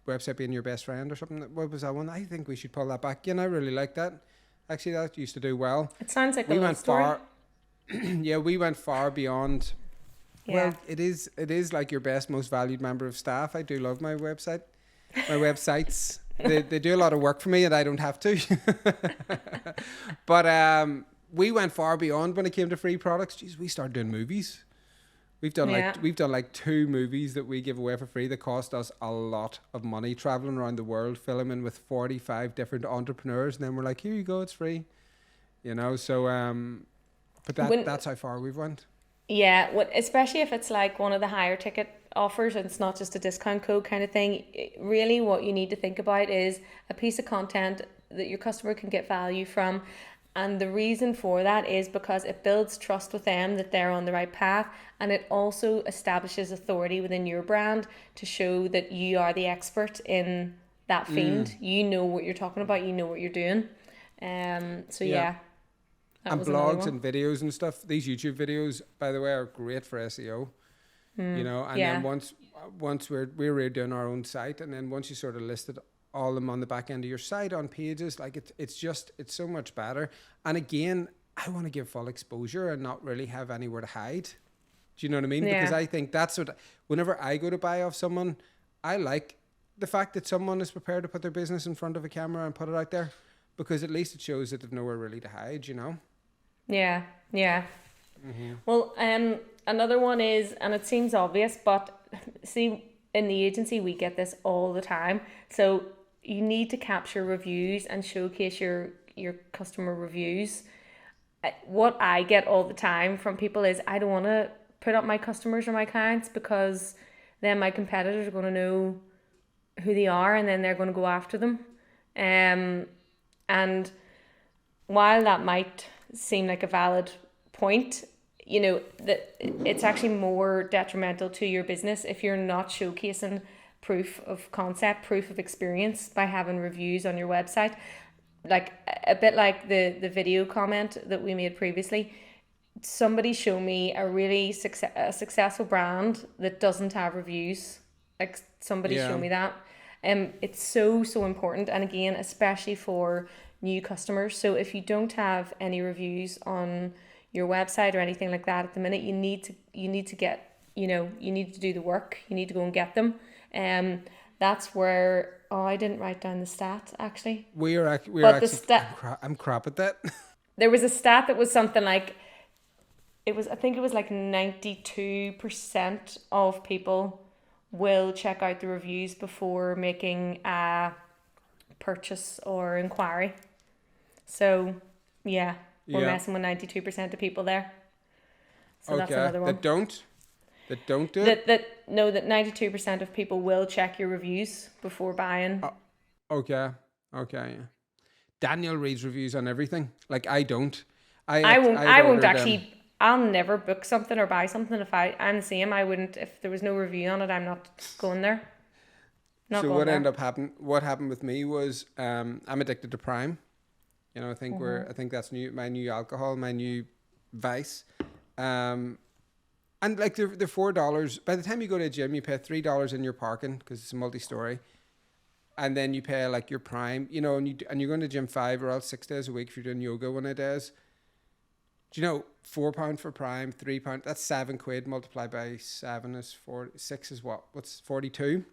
website being your best friend or something. What was that one? I think we should pull that back. You know, I really like that. Actually, that used to do well. It sounds like we went far. Yeah, we went far beyond. Yeah. Well, it is like your best, most valued member of staff. I do love my website, my websites. They do a lot of work for me, and I don't have to. But we went far beyond when it came to free products. Jeez, we started doing movies. We've done like 2 movies that we give away for free that cost us a lot of money, traveling around the world, filming with 45 different entrepreneurs, and then we're like, here you go, it's free. You know, so but that's how far we've went. Yeah, especially if it's like one of the higher ticket offers and it's not just a discount code kind of thing. Really what you need to think about is a piece of content that your customer can get value from. And the reason for that is because it builds trust with them that they're on the right path, and it also establishes authority within your brand to show that you are the expert in that field. You know what you're talking about, you know what you're doing. So yeah. And blogs and videos and stuff. These YouTube videos, by the way, are great for SEO. You know, and then once we're doing our own site, and then once you sort of listed all of them on the back end of your site on pages, like it's so much better. And again, I want to give full exposure and not really have anywhere to hide. Do you know what I mean? Yeah. Because I think that's what, whenever I go to buy off someone, I like the fact that someone is prepared to put their business in front of a camera and put it out there, because at least it shows that they've nowhere really to hide, you know? Yeah. Mm-hmm. Well, another one is, and it seems obvious, but see, in the agency, we get this all the time. So you need to capture reviews and showcase your customer reviews. What I get all the time from people is, I don't want to put up my customers or my clients because then my competitors are going to know who they are and then they're going to go after them. And while that might seem like a valid point, you know, that it's actually more detrimental to your business if you're not showcasing proof of concept, proof of experience by having reviews on your website. Like a bit like the video comment that we made previously. Somebody show me a really successful brand that doesn't have reviews. Like somebody show me that. It's so important, and again, especially for new customers. So if you don't have any reviews on your website or anything like that at the minute, you need to get, you know, you need to do the work. You need to go and get them. That's where I didn't write down the stat actually. I'm crap at that. There was a stat that was something like, I think it was like 92% of people will check out the reviews before making a purchase or inquiry. So we're messing with 92% of people there. So that's another one. That don't do it? That 92% of people will check your reviews before buying. Okay. Daniel reads reviews on everything. Like I don't. I won't actually. I'll never book something or buy something if I'm the same. I wouldn't, if there was no review on it. I'm not going there. What happened with me was I'm addicted to Prime. You know, I think that's my new alcohol, my new vice. And like they're $4. By the time you go to a gym, you pay $3 in your parking because it's a multi-story, and then you pay like your Prime. You know, and you're going to gym 5 or else 6 days a week if you're doing yoga one of the days. Do you know £4 for Prime, £3? That's £7 multiplied by 7 is 6 is what? What's 42?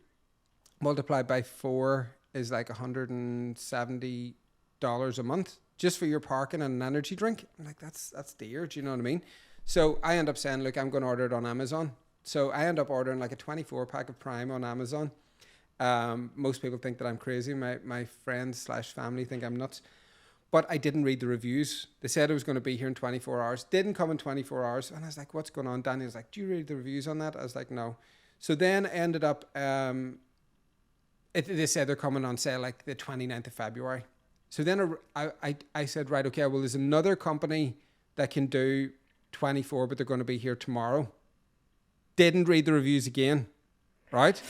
Multiplied by 4 is like $170 a month just for your parking and an energy drink. I'm like, that's dear. Do you know what I mean? So I end up saying, look, I'm going to order it on Amazon. So I end up ordering like a 24 pack of Prime on Amazon. Most people think that I'm crazy. My friends / family think I'm nuts. but I didn't read the reviews. They said it was going to be here in 24 hours. Didn't come in 24 hours. And I was like, what's going on? Danny was like, do you read the reviews on that? I was like, no. So then ended up, they said they're coming on sale like the 29th of February. So then I said, right, okay, well, there's another company that can do 24, but they're going to be here tomorrow. Didn't read the reviews again, right?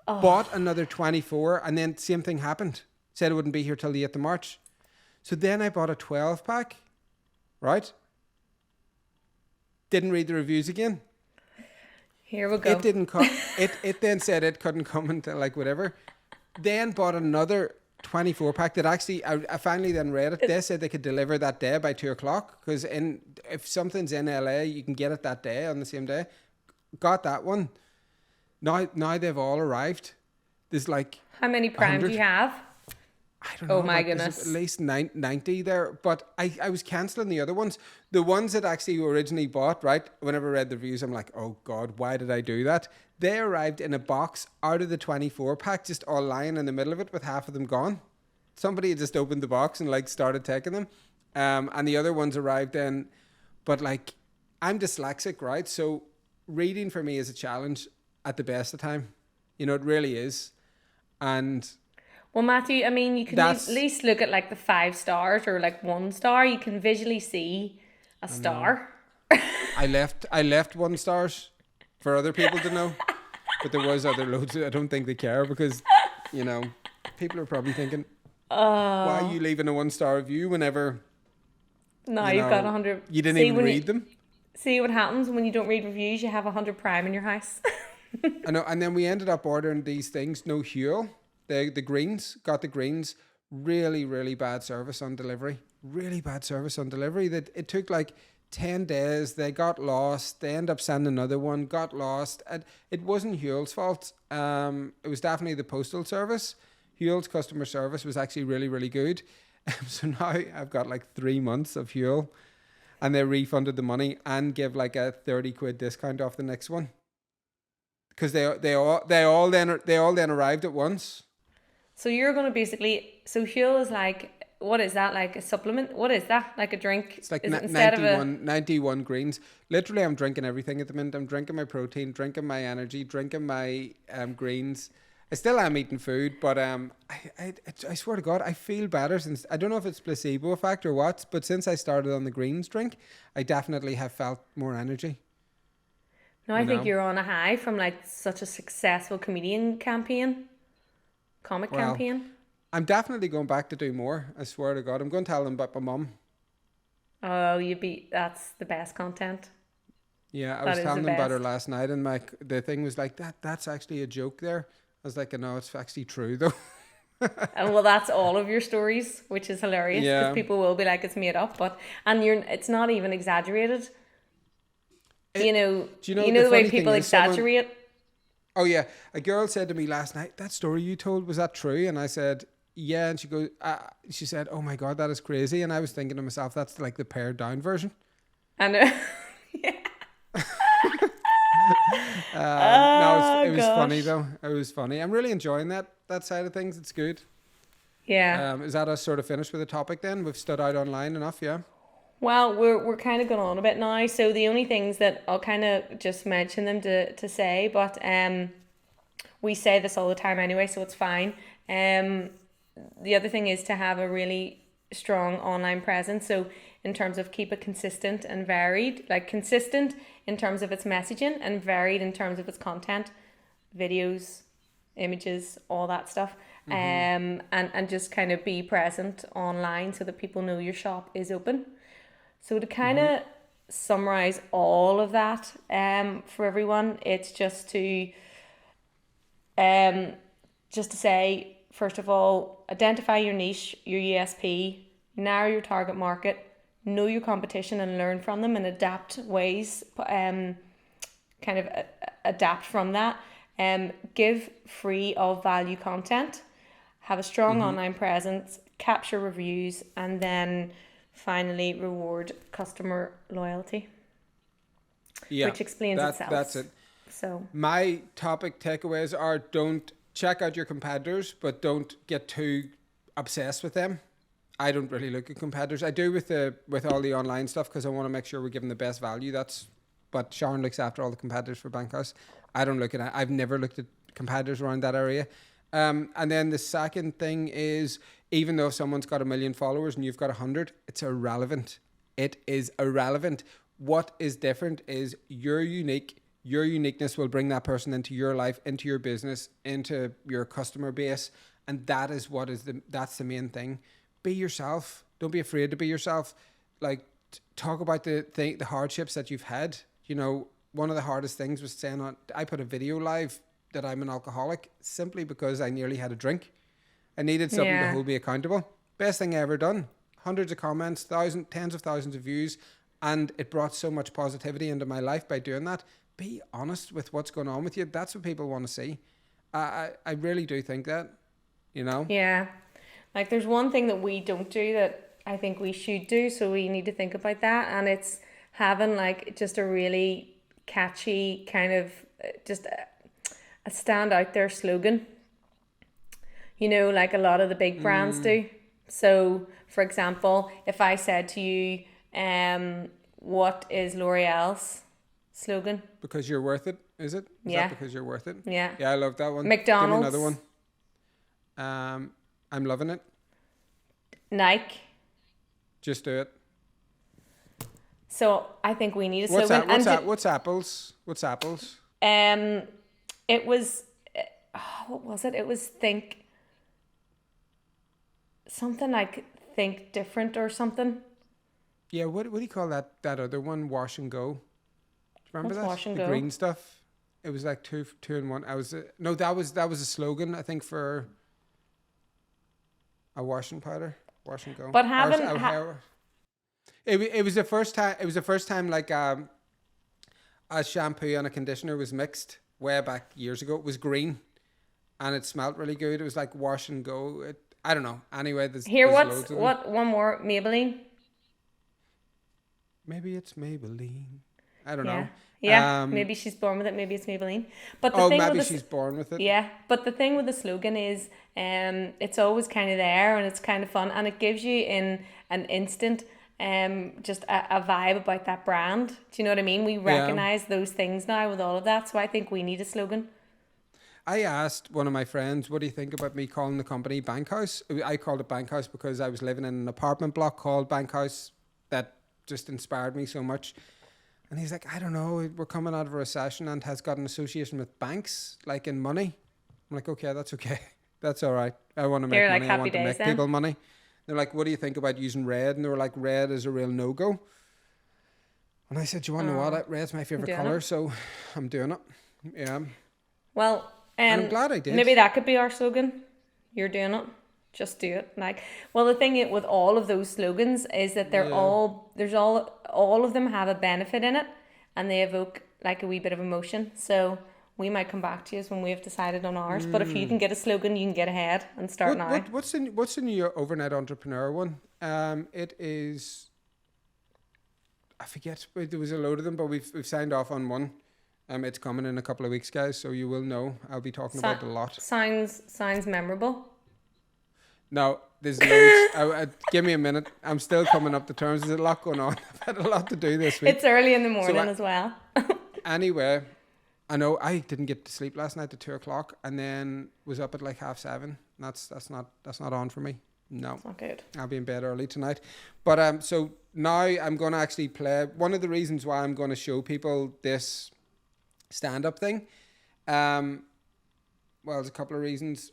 Oh. Bought another 24, and then same thing happened. Said it wouldn't be here till the 8th of March. So then I bought a 12 pack, right? Didn't read the reviews again. Here we go. It didn't come. It then said it couldn't come until like whatever. Then bought another 24 pack that actually I finally then read it. They said they could deliver that day by 2:00 because if something's in LA, you can get it that day on the same day. Got that one. Now they've all arrived. There's like how many Prime do you have? I don't know. Oh my goodness. At least 90 there. But I was cancelling the other ones. The ones that actually originally bought, right? Whenever I read the reviews, I'm like, oh God, why did I do that? They arrived in a box out of the 24 pack, just all lying in the middle of it with half of them gone. Somebody had just opened the box and like started taking them. And the other ones arrived in. But like, I'm dyslexic, right? So reading for me is a challenge at the best of time. You know, it really is. And... well, Matthew, I mean, you can at least look at like the 5 stars or like 1 star. You can visually see a star. I left 1 stars for other people to know, but there was other loads. I don't think they care because, you know, people are probably thinking, why are you leaving a 1-star review whenever? No, you've got 100. You didn't even read them. See what happens when you don't read reviews? You have 100 Prime in your house. I know, and then we ended up ordering these things. No Huel. The greens, got the greens. Really, really bad service on delivery. That it took like 10 days. They got lost. They ended up sending another one. Got lost. And it wasn't Huel's fault. It was definitely the postal service. Huel's customer service was actually really, really good. So now I've got like 3 months of Huel, and they refunded the money and give like a 30 quid discount off the next one. Because they all then arrived at once. So you're going to basically... so Huel is like... what is that? Like a supplement? What is that? Like a drink? It's like 91 greens. Literally, I'm drinking everything at the minute. I'm drinking my protein, drinking my energy, drinking my greens. I still am eating food, but I swear to God, I feel better since... I don't know if it's placebo effect or what, but since I started on the greens drink, I definitely have felt more energy. No, I think you're on a high from like such a successful comic campaign. I'm definitely going back to do more. I swear to God, I'm going to tell them about my mum. Oh, that's the best content. Yeah, I was telling them about her last night, and the thing was like that's actually a joke there. I was like, no, it's actually true though. And well, that's all of your stories, which is hilarious because people will be like, it's made up, it's not even exaggerated. You know the way people exaggerate. Oh yeah, a girl said to me last night, that story you told, was that true? And I said, yeah. And she said, oh my God, that is crazy. And I was thinking to myself, that's like the pared down version. I know. Yeah. No, it was funny though. It was funny. I'm really enjoying that side of things. It's good. Yeah. Is that us sort of finished with the topic then? We've stood out online enough, yeah? Well, we're kind of going on a bit now, so the only things that I'll kind of just mention them to say, but we say this all the time anyway, so it's fine. The other thing is to have a really strong online presence. So in terms of keep it consistent and varied, like consistent in terms of its messaging and varied in terms of its content, videos, images, all that stuff. And just kind of be present online so that people know your shop is open. So to kind of summarize all of that for everyone, it's just to say, first of all, identify your niche, your USP, narrow your target market, know your competition and learn from them and adapt ways, adapt from that. Give free of value content, have a strong online presence, capture reviews, and then finally reward customer loyalty. Yeah, which explains itself. That's it. So my topic takeaways are: don't check out your competitors, but don't get too obsessed with them. I don't really look at competitors. I do with all the online stuff because I want to make sure we're giving the best value. But Sharon looks after all the competitors for Bankhouse. I don't look at it. I've never looked at competitors around that area. And then the second thing is, even though if someone's got 1 million followers and you've got 100, it's irrelevant. It is irrelevant. What is different is you're unique. Your uniqueness will bring that person into your life, into your business, into your customer base. And that is that's the main thing. Be yourself. Don't be afraid to be yourself. Like, talk about the hardships that you've had. You know, one of the hardest things was I put a video live that I'm an alcoholic simply because I nearly had a drink. I needed something to hold me accountable. Best thing I ever done. Hundreds of comments, tens of thousands of views. And it brought so much positivity into my life by doing that. Be honest with what's going on with you. That's what people want to see. I really do think that, you know? Yeah. Like, there's one thing that we don't do that I think we should do, so we need to think about that. And it's having, like, just a really catchy kind of, just a stand out there slogan. You know, like a lot of the big brands do. So, for example, if I said to you, what is L'Oreal's slogan? Because you're worth it, is it? Is that because you're worth it? Yeah. Yeah, I love that one. McDonald's. Give me another one. I'm loving it. Nike. Just do it. So I think we need a slogan. What's Apple's? What's Apple's? It was, what was it? It was something like think different or something. Yeah, what do you call that other one? Wash and go. Do you remember that? Wash and the go? Green stuff. It was like two in one. That was a slogan, I think, for a washing powder. Wash and go. But it was the first time. It was the first time like a shampoo and a conditioner was mixed way back years ago. It was green, and it smelled really good. It was like wash and go. I don't know. Anyway, there's one more Maybelline. Maybe it's Maybelline. I don't know. Yeah, maybe she's born with it. Maybe it's Maybelline. But she's born with it. Yeah, but the thing with the slogan is, it's always kind of there and it's kind of fun and it gives you in an instant, just a vibe about that brand. Do you know what I mean? We recognize those things now with all of that. So I think we need a slogan. I asked one of my friends, what do you think about me calling the company Bankhouse? I called it Bankhouse because I was living in an apartment block called Bankhouse that just inspired me so much. And he's like, I don't know, we're coming out of a recession and has got an association with banks, like in money. I'm like, okay, that's okay. That's all right. I want to make money. I want to make people money. They're like, what do you think about using red? And they were like, red is a real no-go. And I said, do you want to know what? Red's my favourite colour, so I'm doing it. Yeah. Well, and I'm glad I did. Maybe that could be our slogan. You're doing it. Just do it. Like, well, the thing with all of those slogans is that all of them have a benefit in it, and they evoke like a wee bit of emotion. So we might come back to you when we've decided on ours. But if you can get a slogan, you can get ahead and start now. What's the new overnight entrepreneur one? It is. I forget. There was a load of them, but we've signed off on one. It's coming in a couple of weeks, guys. So you will know. I'll be talking about it a lot. Sounds memorable. No, there's loads. Give me a minute. I'm still coming up to terms. There's a lot going on. I've had a lot to do this week. It's early in the morning as well. Anyway, I know I didn't get to sleep last night at 2:00 and then was up at like 7:30. That's not on for me. No. It's not good. I'll be in bed early tonight. But so now I'm going to actually play. One of the reasons why I'm going to show people this stand-up thing. Well, there's a couple of reasons.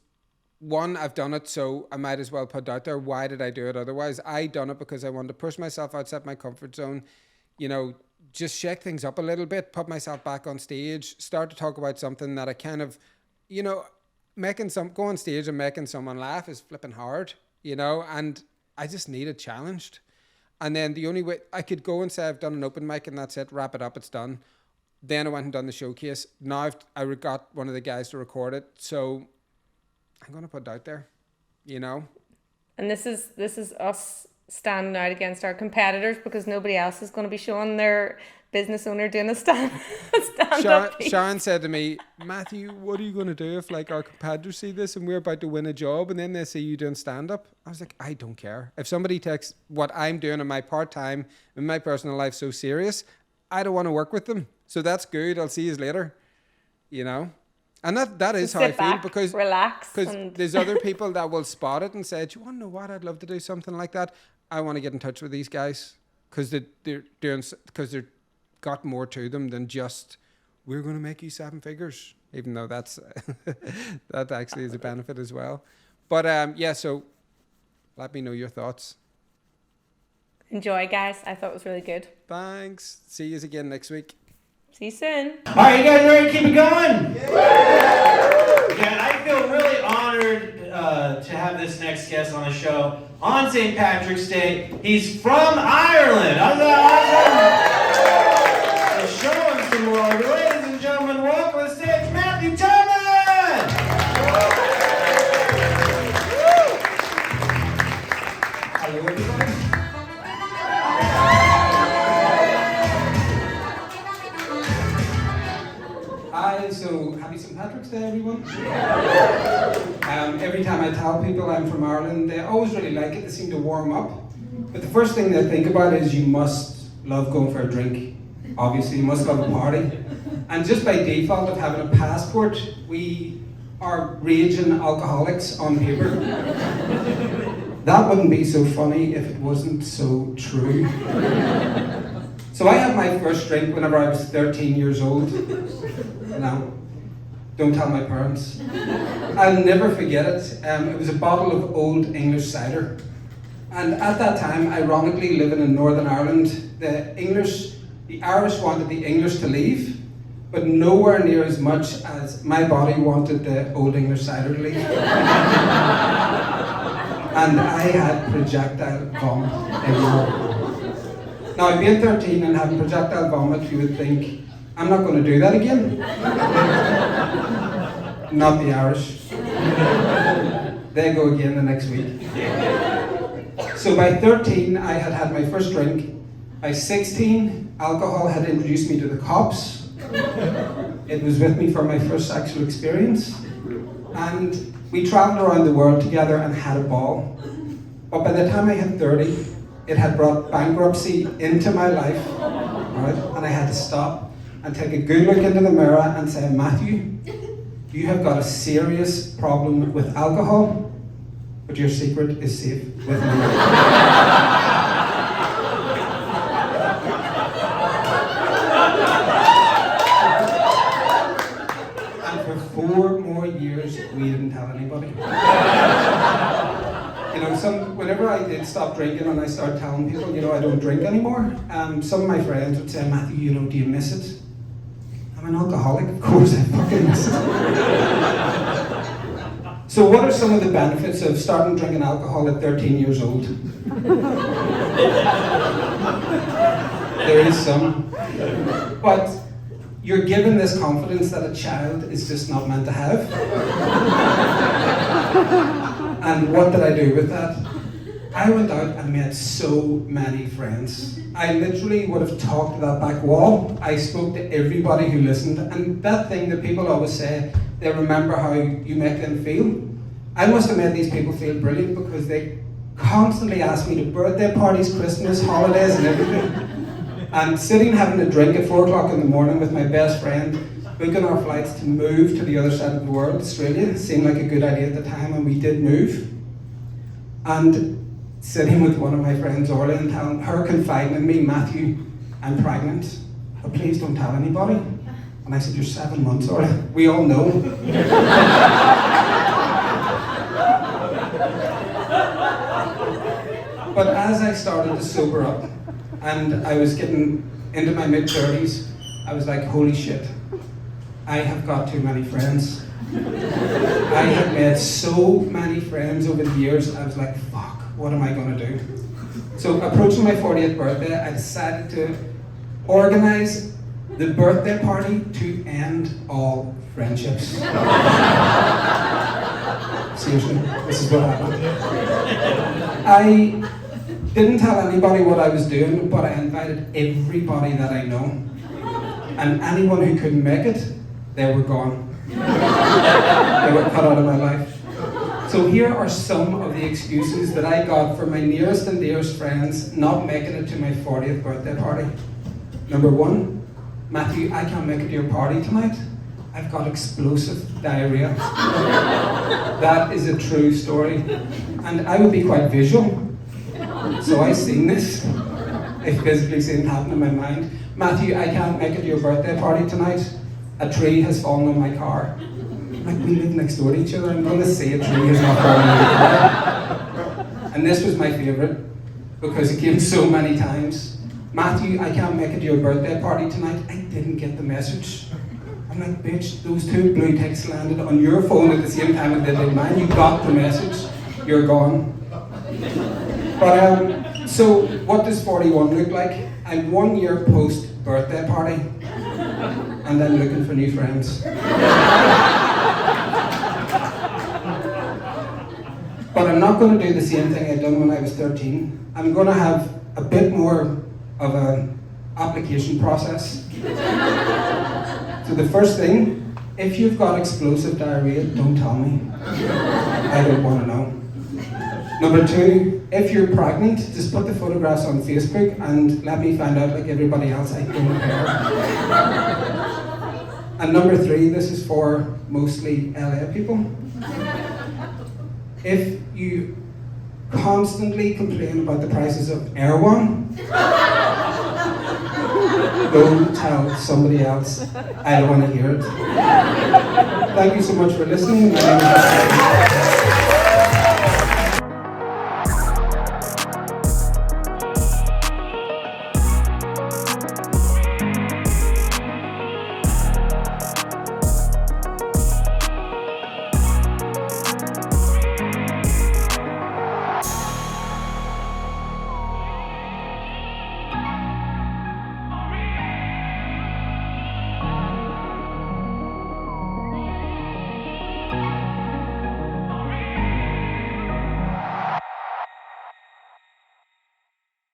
One, I've done it, so I might as well put it out there. Why did I do it otherwise? I done it because I wanted to push myself outside my comfort zone, you know, just shake things up a little bit, put myself back on stage, start to talk about something that I kind of, you know, go on stage and making someone laugh is flipping hard, you know, and I just needed challenged. And then the only way I could go and say I've done an open mic and that's it, wrap it up, it's done. Then I went and done the showcase. Now I got one of the guys to record it, so I'm going to put it out there, you know. And this is us standing out against our competitors because nobody else is going to be showing their business owner doing a stand-up piece. Sharon said to me, Matthew, what are you going to do if like our competitors see this and we're about to win a job and then they see you doing stand-up? I was like, I don't care. If somebody takes what I'm doing in my part-time, in my personal life so serious, I don't want to work with them. So that's good. I'll see you later. You know? And that is how I feel, because relax, because there's other people that will spot it and say, do you want to know what? I'd love to do something like that. I want to get in touch with these guys because they're got more to them than just, we're going to make you 7 figures, even though that's that actually is a benefit as well. But yeah, so let me know your thoughts. Enjoy, guys. I thought it was really good. Thanks. See you again next week. See you soon. All right, you guys ready to keep it going? Yeah, I feel really honored to have this next guest on the show on St. Patrick's Day. He's from Ireland. How's that awesome? So show him some love. Ladies and gentlemen, welcome to the stage, Matthew Toman! Hello, everybody. Hi, so happy St. Patrick's Day, everyone. Every time I tell people I'm from Ireland, they always really like it. They seem to warm up. But the first thing they think about is you must love going for a drink. Obviously, you must love a party. And just by default of having a passport, we are raging alcoholics on paper. That wouldn't be so funny if it wasn't so true. So I had my first drink whenever I was 13 years old. Now, don't tell my parents. I'll never forget it. It was a bottle of old English cider. And at that time, ironically, living in Northern Ireland, the Irish wanted the English to leave, but nowhere near as much as my body wanted the old English cider to leave. And I had projectile vomit everywhere. Now, being 13 and having projectile vomit, you would think, I'm not going to do that again. Not the Irish. They go again the next week. So by 13, I had had my first drink. By 16, alcohol had introduced me to the cops. It was with me for my first sexual experience. And we traveled around the world together and had a ball. But by the time I hit 30, it had brought bankruptcy into my life, right? And I had to stop and take a good look into the mirror and say, Matthew, you have got a serious problem with alcohol, but your secret is safe with me. And for 4 more years, we didn't tell anybody. You know, whenever I did stop drinking and I started telling people, I don't drink anymore, some of my friends would say, Matthew, do you miss it? I'm an alcoholic, of course I fucking miss it. So what are some of the benefits of starting drinking alcohol at 13 years old? There is some. But you're given this confidence that a child is just not meant to have. And what did I do with that? I went out and met so many friends. I literally would have talked to that back wall. I spoke to everybody who listened. And that thing that people always say, they remember how you make them feel. I must have made these people feel brilliant because they constantly asked me to birthday parties, Christmas, holidays and everything. And sitting having a drink at 4 o'clock in the morning with my best friend, booking our flights to move to the other side of the world, Australia, seemed like a good idea at the time, and we did move. And sitting with one of my friends, Orla, and telling her, confiding in me, Matthew, I'm pregnant, but please don't tell anybody. And I said, you're 7 months, Orla. We all know. But as I started to sober up, and I was getting into my mid-30s, I was like, holy shit, I have got too many friends. I had made so many friends over the years, I was like, fuck, what am I going to do? So approaching my 40th birthday, I decided to organize the birthday party to end all friendships. Seriously, this is what happened. Didn't tell anybody what I was doing, but I invited everybody that I know. And anyone who couldn't make it, they were gone. They were cut out of my life. So here are some of the excuses that I got from my nearest and dearest friends not making it to my 40th birthday party. Number 1, Matthew, I can't make it to your party tonight. I've got explosive diarrhea. That is a true story. And I would be quite visual. So I seen this. I physically seen it happen in my mind. Matthew, I can't make it to your birthday party tonight. A tree has fallen on my car. Like, we live next door to each other. I'm going to say a tree has not fallen on my car. And this was my favourite, because it came so many times. Matthew, I can't make it to your birthday party tonight. I didn't get the message. I'm like, bitch, those 2 blue ticks landed on your phone at the same time as they did mine. You got the message. You're gone. But so what does 41 look like? I'm 1 year post birthday party, and I'm looking for new friends. But I'm not going to do the same thing I'd done when I was 13. I'm going to have a bit more of an application process. So the first thing, if you've got explosive diarrhea, don't tell me. I don't want to know. Number 2, if you're pregnant, just put the photographs on Facebook and let me find out like everybody else. I don't care. And number 3, this is for mostly LA people. If you constantly complain about the prices of Erewhon, go tell somebody else. I don't want to hear it. Thank you so much for listening. My name is